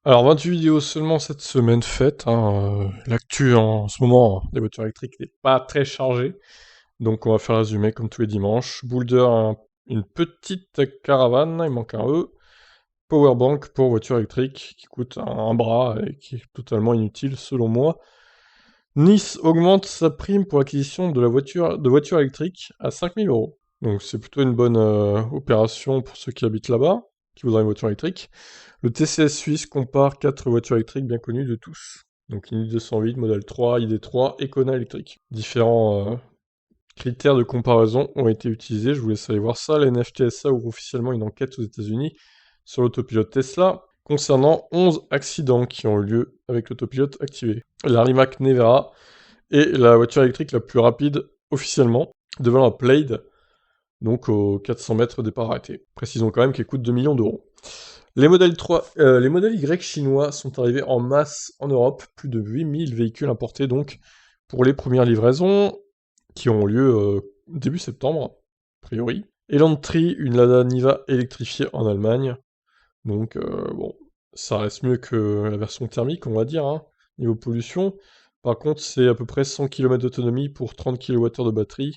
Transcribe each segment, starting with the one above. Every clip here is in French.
Alors 28 vidéos seulement cette semaine faite, hein, l'actu en ce moment des voitures électriques n'est pas très chargée, donc on va faire le résumé comme tous les dimanches. Boulder, une petite caravane, il manque un E. Powerbank pour voiture électrique qui coûte un bras et qui est totalement inutile selon moi. Nice augmente sa prime pour l'acquisition de voitures électriques à 5 000 euros. Donc c'est plutôt une bonne opération pour ceux qui habitent là-bas, qui voudraient une voiture électrique. Le TCS Suisse compare 4 voitures électriques bien connues de tous. Donc Indy 208, Model 3, ID3 et Kona électrique. Différents critères de comparaison ont été utilisés, je vous laisse aller voir ça. La NHTSA ouvre officiellement une enquête aux États-Unis sur l'autopilote Tesla concernant 11 accidents qui ont eu lieu avec l'autopilote activé. La Rimac Nevera est la voiture électrique la plus rapide officiellement, devant la Plaid, donc aux 400 mètres départ arrêté. Précisons quand même qu'elle coûte 2 millions d'euros. Les modèles Y chinois sont arrivés en masse en Europe, plus de 8000 véhicules importés donc pour les premières livraisons qui ont lieu début septembre, a priori. Elantri, une Lada Niva électrifiée en Allemagne. Donc bon, ça reste mieux que la version thermique, on va dire, hein, niveau pollution. Par contre, c'est à peu près 100 km d'autonomie pour 30 kWh de batterie.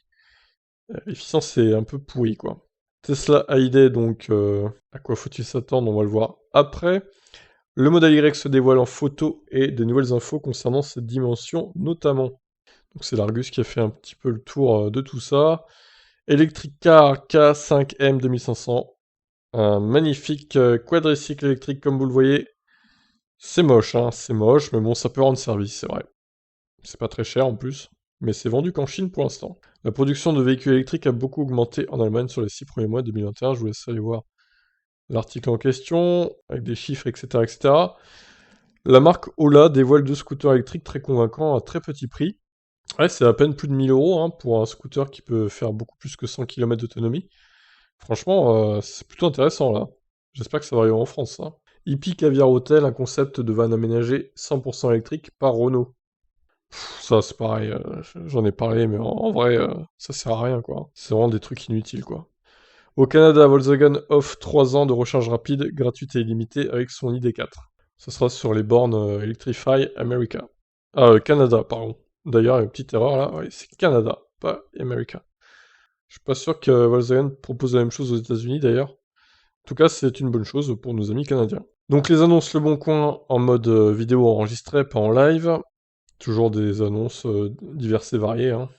L'efficience est un peu pourrie, quoi. Tesla Heyday, donc à quoi faut-il s'attendre? On va le voir après. Le modèle Y se dévoile en photo et des nouvelles infos concernant cette dimension notamment. Donc c'est l'Argus qui a fait un petit peu le tour de tout ça. Electric Car K5M 2500. Un magnifique quadricycle électrique comme vous le voyez. C'est moche, hein, c'est moche, mais bon, ça peut rendre service, c'est vrai. C'est pas très cher en plus, mais c'est vendu qu'en Chine pour l'instant. La production de véhicules électriques a beaucoup augmenté en Allemagne sur les 6 premiers mois de 2021. Je vous laisse aller voir l'article en question, avec des chiffres, etc., etc. La marque Ola dévoile 2 scooters électriques très convaincants à très petit prix. Ouais, c'est à peine plus de 1000 euros hein, pour un scooter qui peut faire beaucoup plus que 100 km d'autonomie. Franchement, c'est plutôt intéressant là. J'espère que ça va arriver en France, ça. Hippie Caviar Hotel, un concept de van aménagé 100% électrique par Renault. Ça, c'est pareil, j'en ai parlé, mais en vrai, ça sert à rien, quoi. C'est vraiment des trucs inutiles, quoi. Au Canada, Volkswagen offre 3 ans de recharge rapide, gratuite et illimitée avec son ID4. Ce sera sur les bornes Electrify America. Canada, pardon. D'ailleurs, une petite erreur là, ouais, c'est Canada, pas America. Je suis pas sûr que Volkswagen propose la même chose aux États-Unis d'ailleurs. En tout cas, c'est une bonne chose pour nos amis canadiens. Donc les annonces Le Bon Coin en mode vidéo enregistrée, pas en live. Toujours des annonces diverses et variées, hein.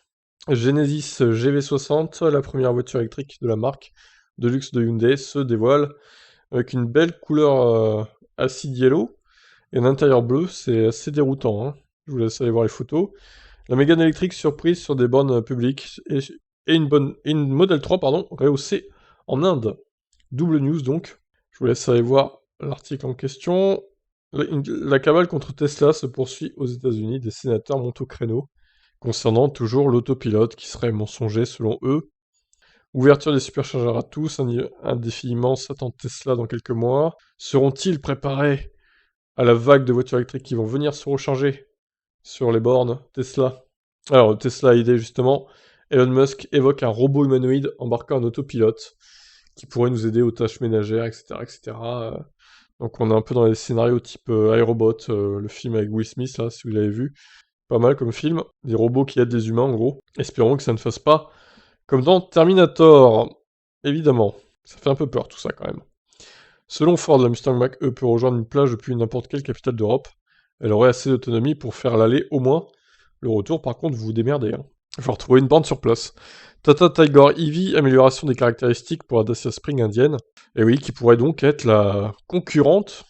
Genesis GV60, la première voiture électrique de la marque de luxe de Hyundai, se dévoile avec une belle couleur acid yellow et un intérieur bleu, c'est assez déroutant, hein. Je vous laisse aller voir les photos. La Mégane électrique surprise sur des bornes publiques et une Model 3 pardon, rehaussée en Inde. Double news donc. Je vous laisse aller voir l'article en question. La cabale contre Tesla se poursuit aux États-Unis. Des sénateurs montent au créneau concernant toujours l'autopilote qui serait mensonger selon eux. Ouverture des superchargeurs à tous, un défi immense attend Tesla dans quelques mois. Seront-ils préparés à la vague de voitures électriques qui vont venir se recharger sur les bornes Tesla? Alors, Tesla a idée justement, Elon Musk évoque un robot humanoïde embarqué en autopilote qui pourrait nous aider aux tâches ménagères, etc. etc. Donc on est un peu dans les scénarios type iRobot, le film avec Will Smith, là, si vous l'avez vu. Pas mal comme film. Des robots qui aident les humains, en gros. Espérons que ça ne fasse pas comme dans Terminator. Évidemment. Ça fait un peu peur, tout ça, quand même. Selon Ford, la Mustang Mach-E peut rejoindre une plage depuis n'importe quelle capitale d'Europe. Elle aurait assez d'autonomie pour faire l'aller au moins. Le retour, par contre, vous vous démerdez, hein. Il faut retrouver une borne sur place. Tata Tiger EV, amélioration des caractéristiques pour la Dacia Spring indienne. Et oui, qui pourrait donc être la concurrente,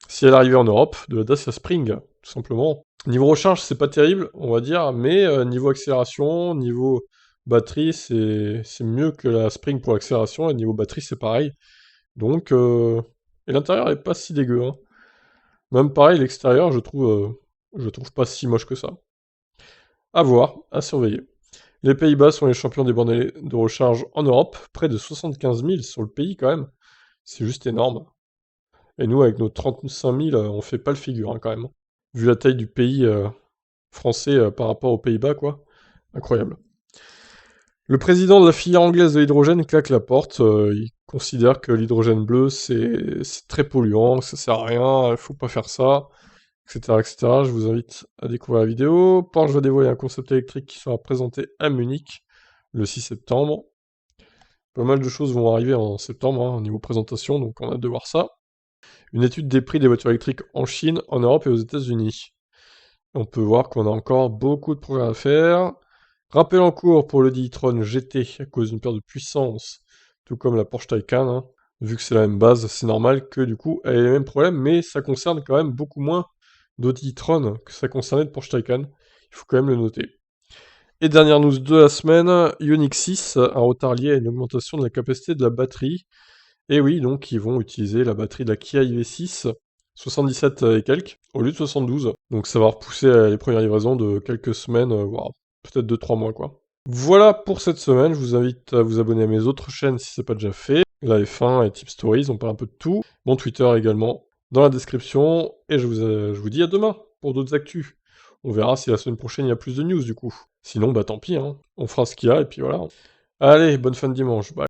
si elle arrivait en Europe, de la Dacia Spring, tout simplement. Niveau recharge, c'est pas terrible, on va dire, mais niveau accélération, niveau batterie, c'est mieux que la Spring pour l'accélération, et niveau batterie, c'est pareil. Donc, et l'intérieur est pas si dégueu, hein. Même pareil, l'extérieur, je trouve pas si moche que ça. À voir, à surveiller. Les Pays-Bas sont les champions des bornes de recharge en Europe, près de 75 000 sur le pays quand même. C'est juste énorme. Et nous, avec nos 35 000, on fait pas le figure, hein, quand même. Vu la taille du pays français par rapport aux Pays-Bas, quoi. Incroyable. Le président de la filière anglaise de l'hydrogène claque la porte. Il considère que l'hydrogène bleu, c'est très polluant, ça sert à rien, il faut pas faire ça, etc., etc. Je vous invite à découvrir la vidéo. Porsche va dévoiler un concept électrique qui sera présenté à Munich le 6 septembre. Pas mal de choses vont arriver en septembre, hein, au niveau présentation, donc on a hâte de voir ça. Une étude des prix des voitures électriques en Chine, en Europe et aux États-Unis. On peut voir qu'on a encore beaucoup de progrès à faire. Rappel en cours pour le e-tron GT à cause d'une perte de puissance, tout comme la Porsche Taycan. Hein. Vu que c'est la même base, c'est normal que du coup elle ait les mêmes problèmes, mais ça concerne quand même beaucoup moins d'autres e-tron que ça concernait de Porsche Taycan. Il faut quand même le noter. Et dernière news de la semaine, Ioniq 6, un retard lié à une augmentation de la capacité de la batterie. Et oui, donc ils vont utiliser la batterie de la Kia EV6, 77 et quelques, au lieu de 72. Donc ça va repousser les premières livraisons de quelques semaines, voire peut-être 2-3 mois quoi. Voilà pour cette semaine, je vous invite à vous abonner à mes autres chaînes si ce n'est pas déjà fait. La F1 et Tip Stories, on parle un peu de tout. Mon Twitter également, dans la description. Et je vous dis à demain pour d'autres actus. On verra si la semaine prochaine il y a plus de news du coup. Sinon, bah tant pis, hein. On fera ce qu'il y a et puis voilà. Allez, bonne fin de dimanche, bye.